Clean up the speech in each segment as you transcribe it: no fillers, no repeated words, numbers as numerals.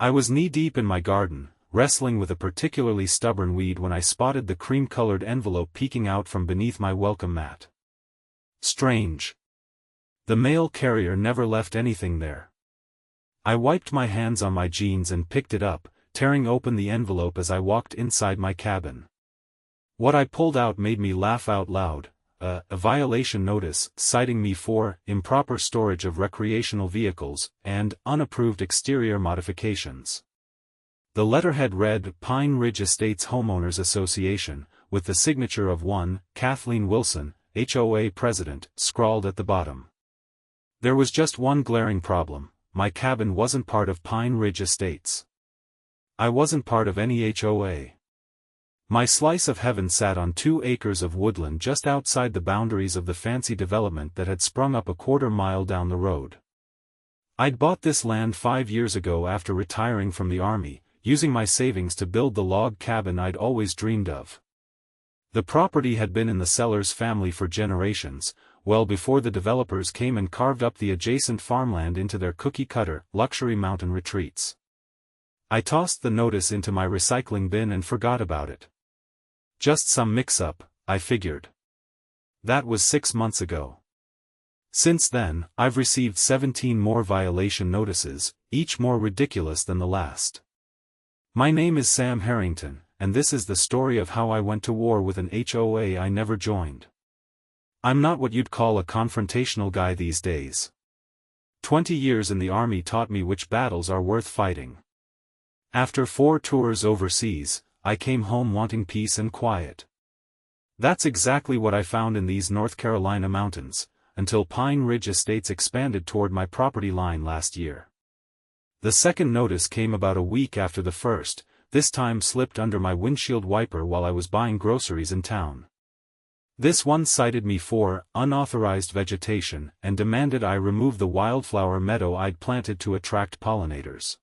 I was knee-deep in my garden, wrestling with a particularly stubborn weed when I spotted the cream-colored envelope peeking out from beneath my welcome mat. Strange. The mail carrier never left anything there. I wiped my hands on my jeans and picked it up, tearing open the envelope as I walked inside my cabin. What I pulled out made me laugh out loud. A violation notice citing me for improper storage of recreational vehicles and unapproved exterior modifications. The letterhead read Pine Ridge Estates Homeowners Association, with the signature of one, Kathleen Wilson, HOA president, scrawled at the bottom. There was just one glaring problem: my cabin wasn't part of Pine Ridge Estates. I wasn't part of any HOA. My slice of heaven sat on 2 acres of woodland just outside the boundaries of the fancy development that had sprung up a quarter-mile down the road. I'd bought this land 5 years ago after retiring from the Army, using my savings to build the log cabin I'd always dreamed of. The property had been in the seller's family for generations, well before the developers came and carved up the adjacent farmland into their cookie-cutter, luxury mountain retreats. I tossed the notice into my recycling bin and forgot about it. Just some mix-up, I figured. That was 6 months ago. Since then, I've received 17 more violation notices, each more ridiculous than the last. My name is Sam Harrington, and this is the story of how I went to war with an HOA I never joined. I'm not what you'd call a confrontational guy these days. 20 years in the Army taught me which battles are worth fighting. After 4 tours overseas, I came home wanting peace and quiet. That's exactly what I found in these North Carolina mountains, until Pine Ridge Estates expanded toward my property line last year. The second notice came about a week after the first, this time slipped under my windshield wiper while I was buying groceries in town. This one cited me for unauthorized vegetation and demanded I remove the wildflower meadow I'd planted to attract pollinators.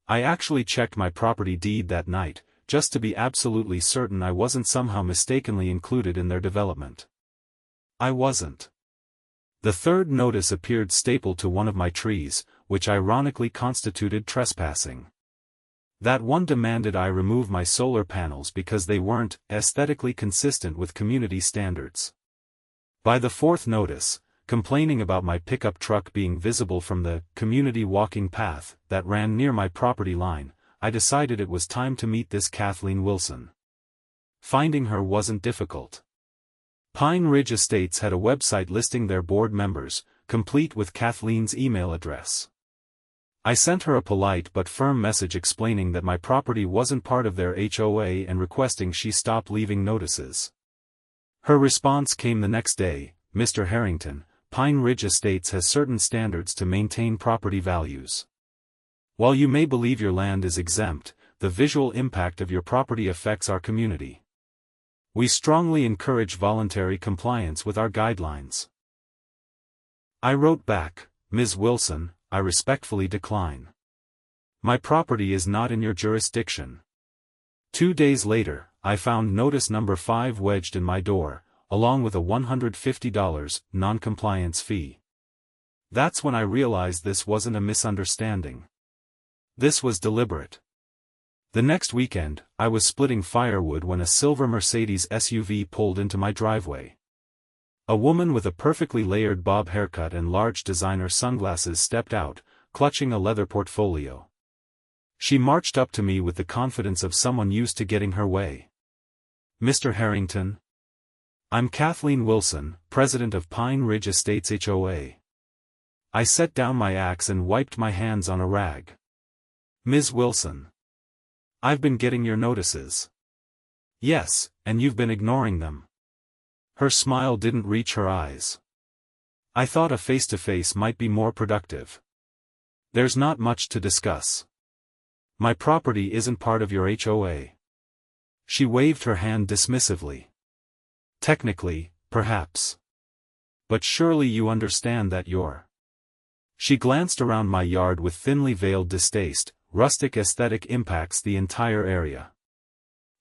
I actually checked my property deed that night, just to be absolutely certain I wasn't somehow mistakenly included in their development. I wasn't. The third notice appeared stapled to one of my trees, which ironically constituted trespassing. That one demanded I remove my solar panels because they weren't aesthetically consistent with community standards. By the fourth notice, complaining about my pickup truck being visible from the community walking path that ran near my property line, I decided it was time to meet this Kathleen Wilson. Finding her wasn't difficult. Pine Ridge Estates had a website listing their board members, complete with Kathleen's email address. I sent her a polite but firm message explaining that my property wasn't part of their HOA and requesting she stop leaving notices. Her response came the next day: Mr. Harrington, Pine Ridge Estates has certain standards to maintain property values. While you may believe your land is exempt, the visual impact of your property affects our community. We strongly encourage voluntary compliance with our guidelines. I wrote back, Ms. Wilson, I respectfully decline. My property is not in your jurisdiction. 2 days later, I found notice number 5 wedged in my door, along with a $150 non-compliance fee. That's when I realized this wasn't a misunderstanding. This was deliberate. The next weekend, I was splitting firewood when a silver Mercedes SUV pulled into my driveway. A woman with a perfectly layered bob haircut and large designer sunglasses stepped out, clutching a leather portfolio. She marched up to me with the confidence of someone used to getting her way. Mr. Harrington? I'm Kathleen Wilson, president of Pine Ridge Estates HOA. I set down my axe and wiped my hands on a rag. Ms. Wilson. I've been getting your notices. Yes, and you've been ignoring them. Her smile didn't reach her eyes. I thought a face-to-face might be more productive. There's not much to discuss. My property isn't part of your HOA. She waved her hand dismissively. Technically, perhaps. But surely you understand that you're. She glanced around my yard with thinly veiled distaste. Rustic aesthetic impacts the entire area.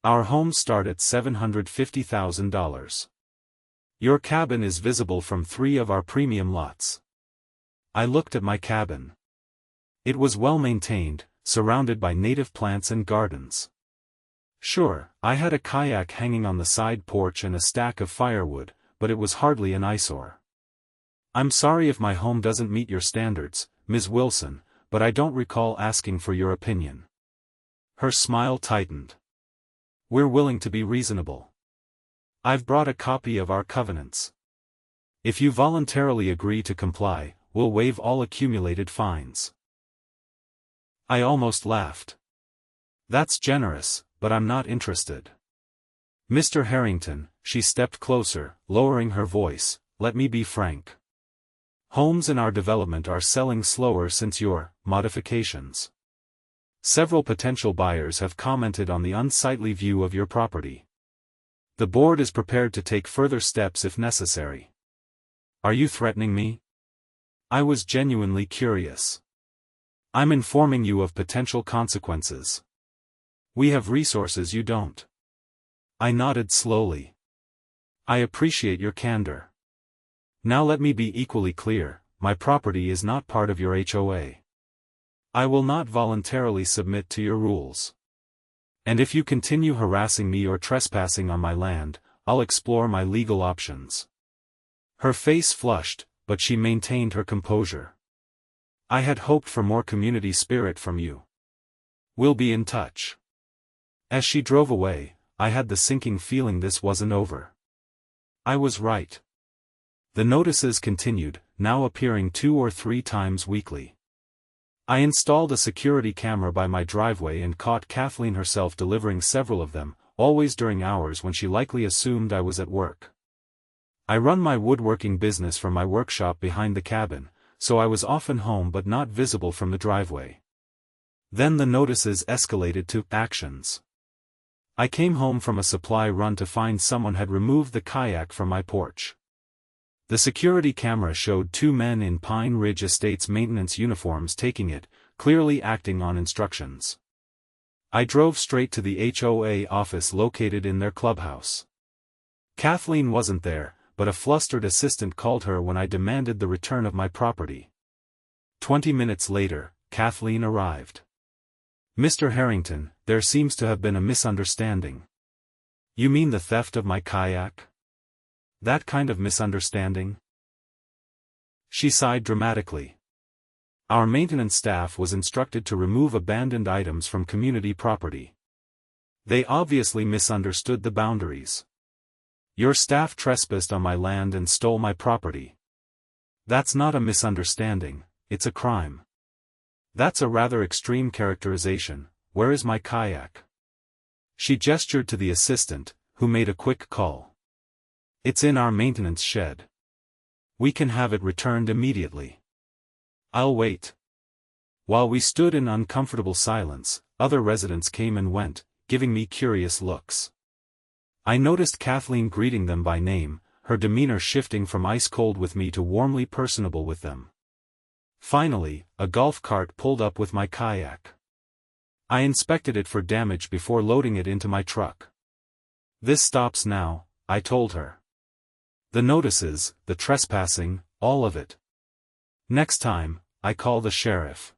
Our homes start at $750,000. Your cabin is visible from 3 of our premium lots. I looked at my cabin. It was well maintained, surrounded by native plants and gardens. Sure, I had a kayak hanging on the side porch and a stack of firewood, but it was hardly an eyesore. I'm sorry if my home doesn't meet your standards, Ms. Wilson, but I don't recall asking for your opinion. Her smile tightened. We're willing to be reasonable. I've brought a copy of our covenants. If you voluntarily agree to comply, we'll waive all accumulated fines. I almost laughed. That's generous, but I'm not interested. Mr. Harrington, she stepped closer, lowering her voice, let me be frank. Homes in our development are selling slower since your modifications. Several potential buyers have commented on the unsightly view of your property. The board is prepared to take further steps if necessary. Are you threatening me? I was genuinely curious. I'm informing you of potential consequences. We have resources you don't. I nodded slowly. I appreciate your candor. Now let me be equally clear, my property is not part of your HOA. I will not voluntarily submit to your rules. And if you continue harassing me or trespassing on my land, I'll explore my legal options. Her face flushed, but she maintained her composure. I had hoped for more community spirit from you. We'll be in touch. As she drove away, I had the sinking feeling this wasn't over. I was right. The notices continued, now appearing 2 or 3 times weekly. I installed a security camera by my driveway and caught Kathleen herself delivering several of them, always during hours when she likely assumed I was at work. I run my woodworking business from my workshop behind the cabin, so I was often home but not visible from the driveway. Then the notices escalated to actions. I came home from a supply run to find someone had removed the kayak from my porch. The security camera showed 2 men in Pine Ridge Estates maintenance uniforms taking it, clearly acting on instructions. I drove straight to the HOA office located in their clubhouse. Kathleen wasn't there, but a flustered assistant called her when I demanded the return of my property. 20 minutes later, Kathleen arrived. Mr. Harrington, there seems to have been a misunderstanding. You mean the theft of my kayak? That kind of misunderstanding? She sighed dramatically. Our maintenance staff was instructed to remove abandoned items from community property. They obviously misunderstood the boundaries. Your staff trespassed on my land and stole my property. That's not a misunderstanding, it's a crime. That's a rather extreme characterization. Where is my kayak? She gestured to the assistant, who made a quick call. It's in our maintenance shed. We can have it returned immediately. I'll wait. While we stood in uncomfortable silence, other residents came and went, giving me curious looks. I noticed Kathleen greeting them by name, her demeanor shifting from ice-cold with me to warmly personable with them. Finally, a golf cart pulled up with my kayak. I inspected it for damage before loading it into my truck. This stops now, I told her. The notices, the trespassing, all of it. Next time, I call the sheriff.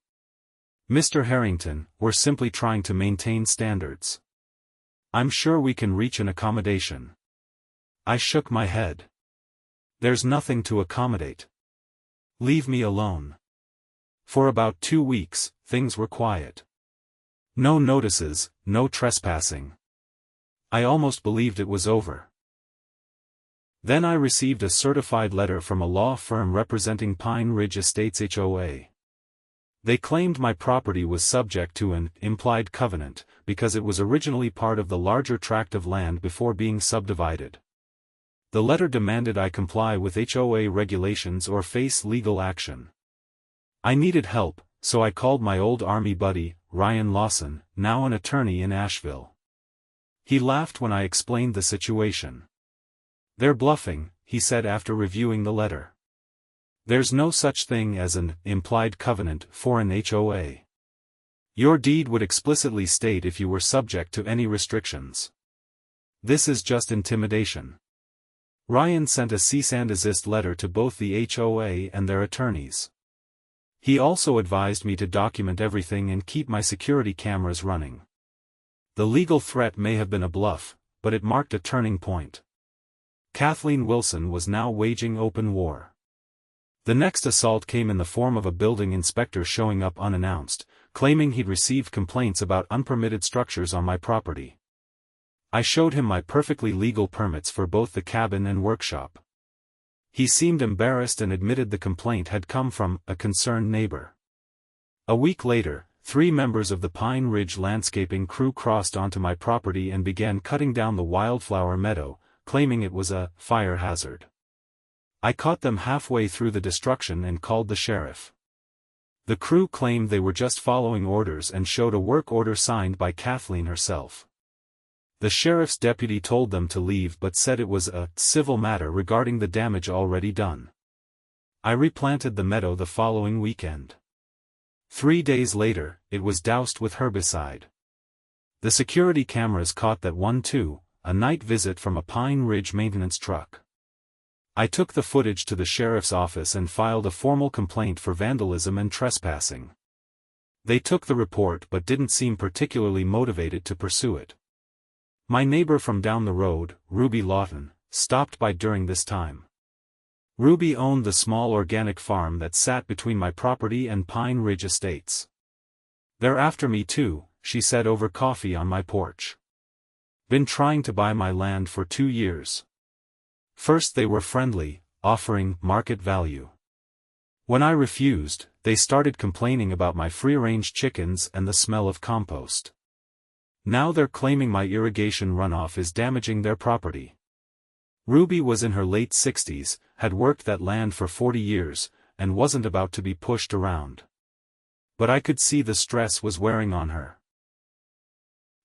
Mr. Harrington, we're simply trying to maintain standards. I'm sure we can reach an accommodation. I shook my head. There's nothing to accommodate. Leave me alone. For about 2 weeks, things were quiet. No notices, no trespassing. I almost believed it was over. Then I received a certified letter from a law firm representing Pine Ridge Estates HOA. They claimed my property was subject to an implied covenant, because it was originally part of the larger tract of land before being subdivided. The letter demanded I comply with HOA regulations or face legal action. I needed help, so I called my old Army buddy, Ryan Lawson, now an attorney in Asheville. He laughed when I explained the situation. They're bluffing, he said after reviewing the letter. There's no such thing as an implied covenant for an HOA. Your deed would explicitly state if you were subject to any restrictions. This is just intimidation. Ryan sent a cease and desist letter to both the HOA and their attorneys. He also advised me to document everything and keep my security cameras running. The legal threat may have been a bluff, but it marked a turning point. Kathleen Wilson was now waging open war. The next assault came in the form of a building inspector showing up unannounced, claiming he'd received complaints about unpermitted structures on my property. I showed him my perfectly legal permits for both the cabin and workshop. He seemed embarrassed and admitted the complaint had come from a concerned neighbor. A week later, 3 members of the Pine Ridge landscaping crew crossed onto my property and began cutting down the wildflower meadow, claiming it was a fire hazard. I caught them halfway through the destruction and called the sheriff. The crew claimed they were just following orders and showed a work order signed by Kathleen herself. The sheriff's deputy told them to leave but said it was a civil matter regarding the damage already done. I replanted the meadow the following weekend. 3 days later, it was doused with herbicide. The security cameras caught that one too, a night visit from a Pine Ridge maintenance truck. I took the footage to the sheriff's office and filed a formal complaint for vandalism and trespassing. They took the report but didn't seem particularly motivated to pursue it. My neighbor from down the road, Ruby Lawton, stopped by during this time. Ruby owned the small organic farm that sat between my property and Pine Ridge Estates. "They're after me too," she said over coffee on my porch. "Been trying to buy my land for 2 years. First they were friendly, offering market value. When I refused, they started complaining about my free-range chickens and the smell of compost. Now they're claiming my irrigation runoff is damaging their property." Ruby was in her late 60s, had worked that land for 40 years, and wasn't about to be pushed around. But I could see the stress was wearing on her.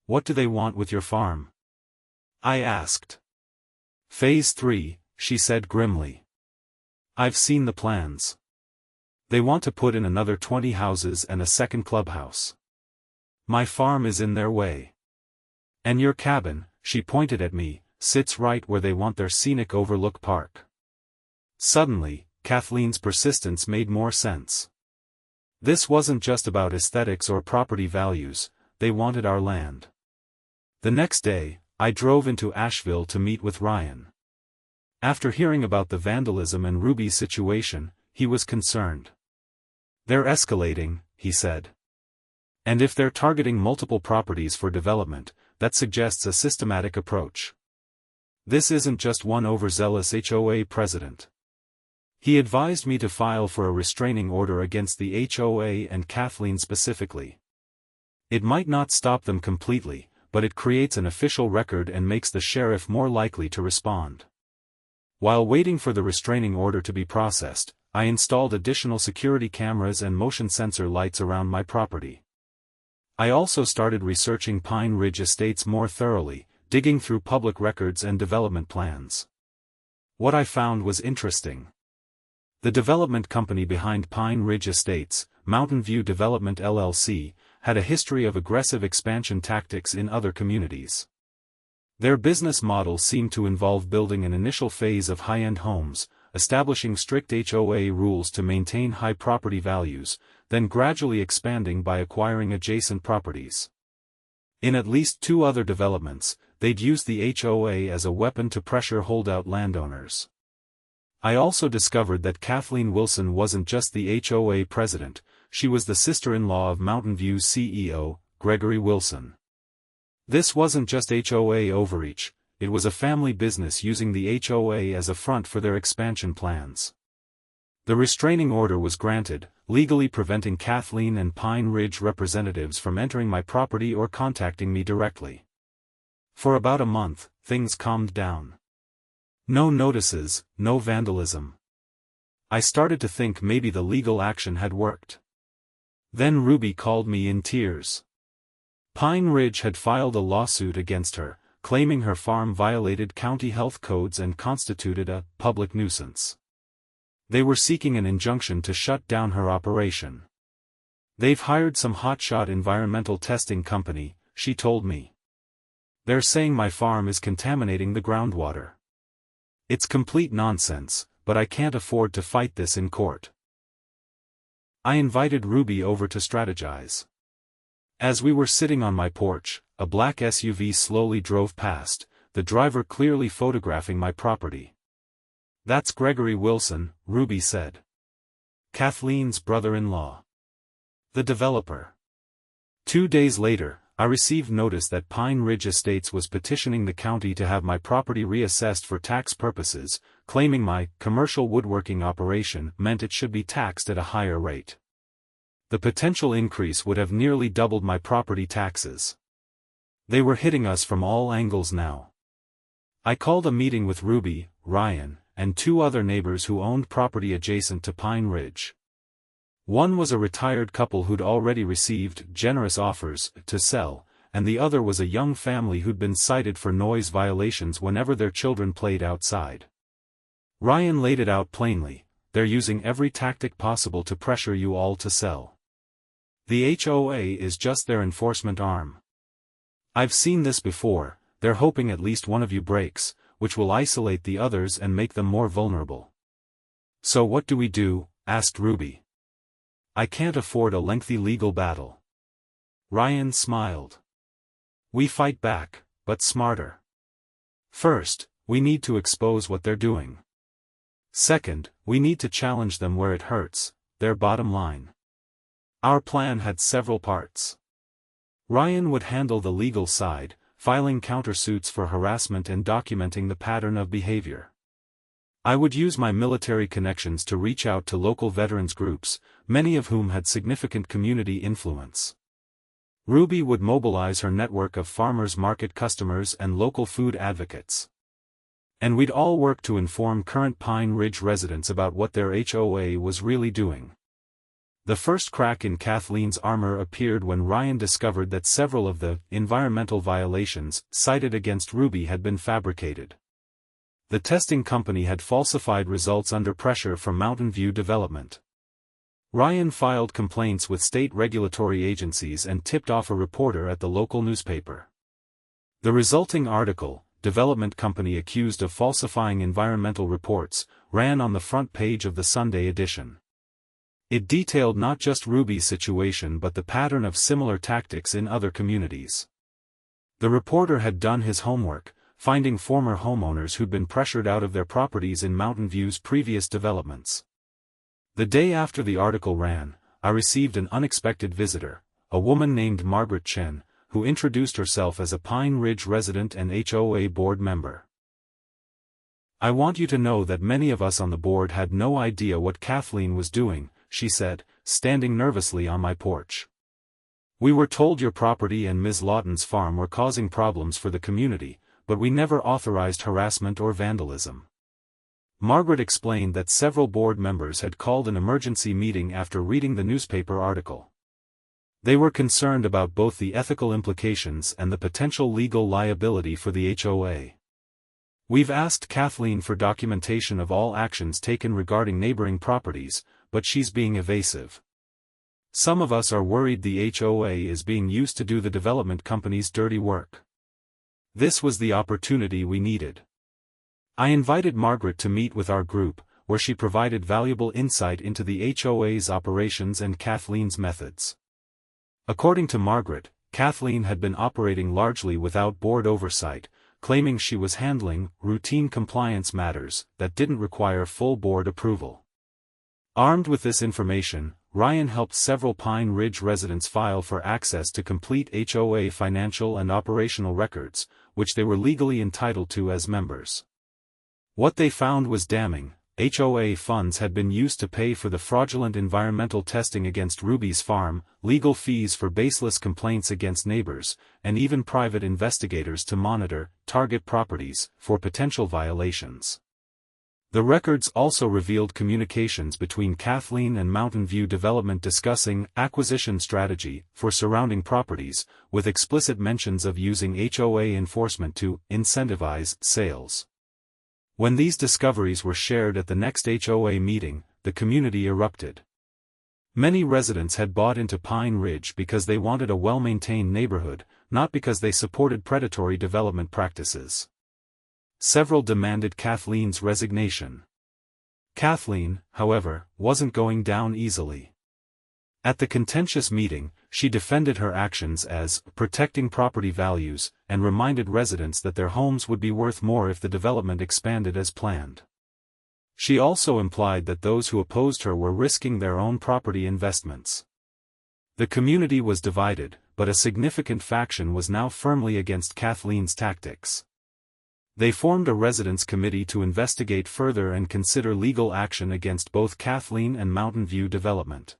"What do they want with your farm?" I asked. "Phase 3, she said grimly. "I've seen the plans. They want to put in another 20 houses and a second clubhouse. My farm is in their way. And your cabin," she pointed at me, "sits right where they want their scenic overlook park." Suddenly, Kathleen's persistence made more sense. This wasn't just about aesthetics or property values, they wanted our land. The next day, I drove into Asheville to meet with Ryan. After hearing about the vandalism and Ruby's situation, he was concerned. "They're escalating," he said. "And if they're targeting multiple properties for development, that suggests a systematic approach. This isn't just one overzealous HOA president." He advised me to file for a restraining order against the HOA and Kathleen specifically. It might not stop them completely, but it creates an official record and makes the sheriff more likely to respond. While waiting for the restraining order to be processed, I installed additional security cameras and motion sensor lights around my property. I also started researching Pine Ridge Estates more thoroughly, digging through public records and development plans. What I found was interesting. The development company behind Pine Ridge Estates, Mountain View Development LLC, had a history of aggressive expansion tactics in other communities. Their business model seemed to involve building an initial phase of high-end homes, establishing strict HOA rules to maintain high property values, then gradually expanding by acquiring adjacent properties. In at least 2 other developments, they'd used the HOA as a weapon to pressure holdout landowners. I also discovered that Kathleen Wilson wasn't just the HOA president, she was the sister-in-law of Mountain View's CEO, Gregory Wilson. This wasn't just HOA overreach, it was a family business using the HOA as a front for their expansion plans. The restraining order was granted, legally preventing Kathleen and Pine Ridge representatives from entering my property or contacting me directly. For about a month, things calmed down. No notices, no vandalism. I started to think maybe the legal action had worked. Then Ruby called me in tears. Pine Ridge had filed a lawsuit against her, claiming her farm violated county health codes and constituted a public nuisance. They were seeking an injunction to shut down her operation. "They've hired some hotshot environmental testing company," she told me. "They're saying my farm is contaminating the groundwater. It's complete nonsense, but I can't afford to fight this in court." I invited Ruby over to strategize. As we were sitting on my porch, a black SUV slowly drove past, the driver clearly photographing my property. "That's Gregory Wilson," Ruby said. "Kathleen's brother-in-law. The developer." 2 days later, I received notice that Pine Ridge Estates was petitioning the county to have my property reassessed for tax purposes, claiming my commercial woodworking operation meant it should be taxed at a higher rate. The potential increase would have nearly doubled my property taxes. They were hitting us from all angles now. I called a meeting with Ruby, Ryan, and 2 other neighbors who owned property adjacent to Pine Ridge. One was a retired couple who'd already received generous offers to sell, and the other was a young family who'd been cited for noise violations whenever their children played outside. Ryan laid it out plainly: they're using every tactic possible to pressure you all to sell. The HOA is just their enforcement arm. I've seen this before, they're hoping at least one of you breaks, which will isolate the others and make them more vulnerable. "So what do we do?" asked Ruby. "I can't afford a lengthy legal battle." Ryan smiled. "We fight back, but smarter. First, we need to expose what they're doing. Second, we need to challenge them where it hurts, their bottom line." Our plan had several parts. Ryan would handle the legal side, filing countersuits for harassment and documenting the pattern of behavior. I would use my military connections to reach out to local veterans groups, many of whom had significant community influence. Ruby would mobilize her network of farmers market customers and local food advocates. And we'd all work to inform current Pine Ridge residents about what their HOA was really doing. The first crack in Kathleen's armor appeared when Ryan discovered that several of the environmental violations cited against Ruby had been fabricated. The testing company had falsified results under pressure from Mountain View Development. Ryan filed complaints with state regulatory agencies and tipped off a reporter at the local newspaper. The resulting article, "Development Company Accused of Falsifying Environmental Reports," ran on the front page of the Sunday edition. It detailed not just Ruby's situation but the pattern of similar tactics in other communities. The reporter had done his homework, finding former homeowners who'd been pressured out of their properties in Mountain View's previous developments. The day after the article ran, I received an unexpected visitor, a woman named Margaret Chen, who introduced herself as a Pine Ridge resident and HOA board member. "I want you to know that many of us on the board had no idea what Kathleen was doing," she said, standing nervously on my porch. "We were told your property and Ms. Lawton's farm were causing problems for the community, but we never authorized harassment or vandalism." Margaret explained that several board members had called an emergency meeting after reading the newspaper article. They were concerned about both the ethical implications and the potential legal liability for the HOA. "We've asked Kathleen for documentation of all actions taken regarding neighboring properties, but she's being evasive. Some of us are worried the HOA is being used to do the development company's dirty work." This was the opportunity we needed. I invited Margaret to meet with our group, where she provided valuable insight into the HOA's operations and Kathleen's methods. According to Margaret, Kathleen had been operating largely without board oversight, claiming she was handling routine compliance matters that didn't require full board approval. Armed with this information, Ryan helped several Pine Ridge residents file for access to complete HOA financial and operational records, which they were legally entitled to as members. What they found was damning. HOA funds had been used to pay for the fraudulent environmental testing against Ruby's farm, legal fees for baseless complaints against neighbors, and even private investigators to monitor, target properties for potential violations. The records also revealed communications between Kathleen and Mountain View Development discussing acquisition strategy for surrounding properties, with explicit mentions of using HOA enforcement to incentivize sales. When these discoveries were shared at the next HOA meeting, the community erupted. Many residents had bought into Pine Ridge because they wanted a well-maintained neighborhood, not because they supported predatory development practices. Several demanded Kathleen's resignation. Kathleen, however, wasn't going down easily. At the contentious meeting, she defended her actions as protecting property values and reminded residents that their homes would be worth more if the development expanded as planned. She also implied that those who opposed her were risking their own property investments. The community was divided, but a significant faction was now firmly against Kathleen's tactics. They formed a residents' committee to investigate further and consider legal action against both Kathleen and Mountain View Development.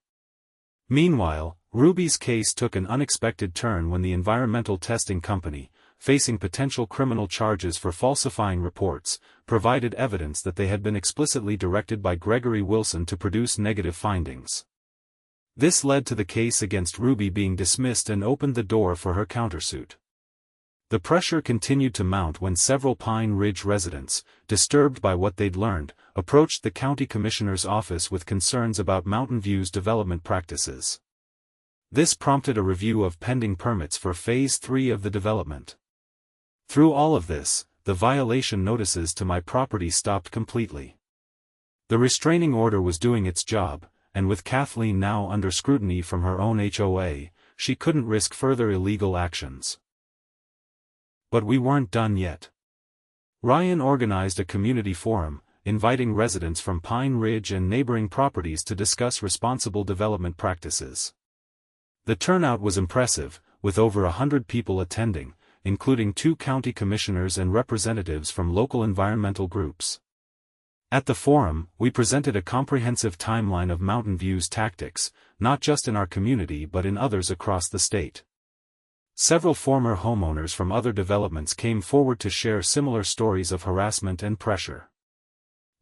Meanwhile, Ruby's case took an unexpected turn when the environmental testing company, facing potential criminal charges for falsifying reports, provided evidence that they had been explicitly directed by Gregory Wilson to produce negative findings. This led to the case against Ruby being dismissed and opened the door for her countersuit. The pressure continued to mount when several Pine Ridge residents, disturbed by what they'd learned, approached the county commissioner's office with concerns about Mountain View's development practices. This prompted a review of pending permits for Phase 3 of the development. Through all of this, the violation notices to my property stopped completely. The restraining order was doing its job, and with Kathleen now under scrutiny from her own HOA, she couldn't risk further illegal actions. But we weren't done yet. Ryan organized a community forum, inviting residents from Pine Ridge and neighboring properties to discuss responsible development practices. The turnout was impressive, with over 100 people attending, including 2 county commissioners and representatives from local environmental groups. At the forum, we presented a comprehensive timeline of Mountain View's tactics, not just in our community but in others across the state. Several former homeowners from other developments came forward to share similar stories of harassment and pressure.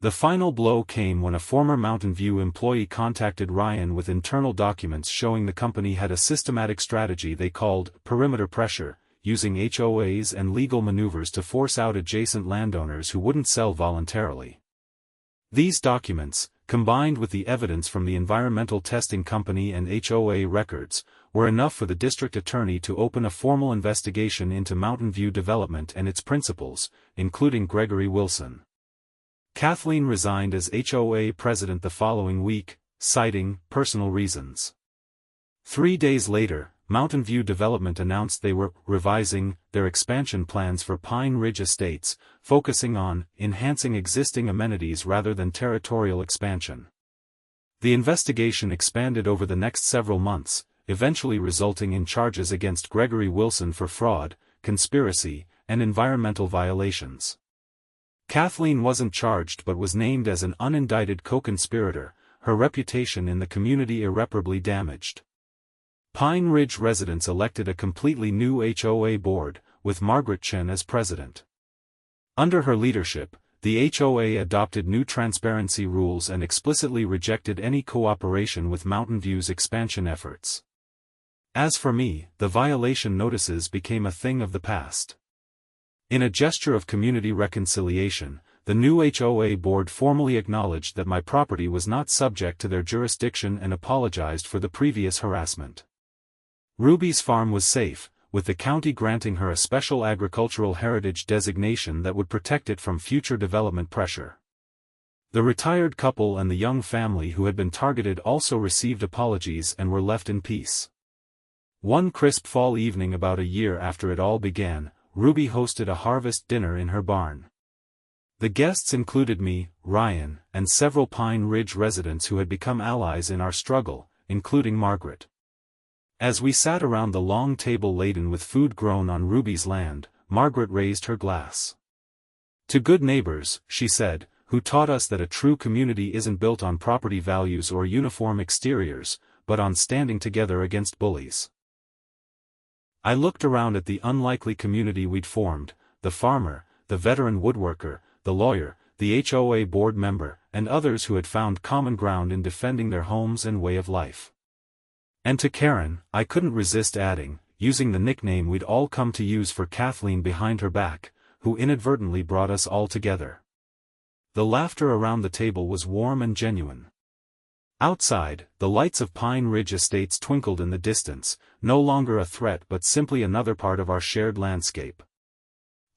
The final blow came when a former Mountain View employee contacted Ryan with internal documents showing the company had a systematic strategy they called perimeter pressure, using HOAs and legal maneuvers to force out adjacent landowners who wouldn't sell voluntarily. These documents, combined with the evidence from the environmental testing company and HOA records, were enough for the district attorney to open a formal investigation into Mountain View Development and its principals, including Gregory Wilson. Kathleen resigned as HOA president the following week, citing personal reasons. 3 days later, Mountain View Development announced they were revising their expansion plans for Pine Ridge Estates, focusing on enhancing existing amenities rather than territorial expansion. The investigation expanded over the next several months, eventually resulting in charges against Gregory Wilson for fraud, conspiracy, and environmental violations. Kathleen wasn't charged but was named as an unindicted co-conspirator, her reputation in the community irreparably damaged. Pine Ridge residents elected a completely new HOA board, with Margaret Chen as president. Under her leadership, the HOA adopted new transparency rules and explicitly rejected any cooperation with Mountain View's expansion efforts. As for me, the violation notices became a thing of the past. In a gesture of community reconciliation, the new HOA board formally acknowledged that my property was not subject to their jurisdiction and apologized for the previous harassment. Ruby's farm was safe, with the county granting her a special agricultural heritage designation that would protect it from future development pressure. The retired couple and the young family who had been targeted also received apologies and were left in peace. One crisp fall evening about a year after it all began, Ruby hosted a harvest dinner in her barn. The guests included me, Ryan, and several Pine Ridge residents who had become allies in our struggle, including Margaret. As we sat around the long table laden with food grown on Ruby's land, Margaret raised her glass. "To good neighbors," she said, "who taught us that a true community isn't built on property values or uniform exteriors, but on standing together against bullies." I looked around at the unlikely community we'd formed, the farmer, the veteran woodworker, the lawyer, the HOA board member, and others who had found common ground in defending their homes and way of life. And to Karen, I couldn't resist adding, using the nickname we'd all come to use for Kathleen behind her back, who inadvertently brought us all together. The laughter around the table was warm and genuine. Outside, the lights of Pine Ridge Estates twinkled in the distance, no longer a threat but simply another part of our shared landscape.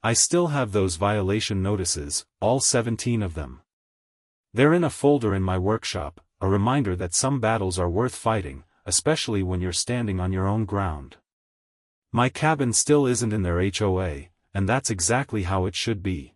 I still have those violation notices, all 17 of them. They're in a folder in my workshop, a reminder that some battles are worth fighting, especially when you're standing on your own ground. My cabin still isn't in their HOA, and that's exactly how it should be.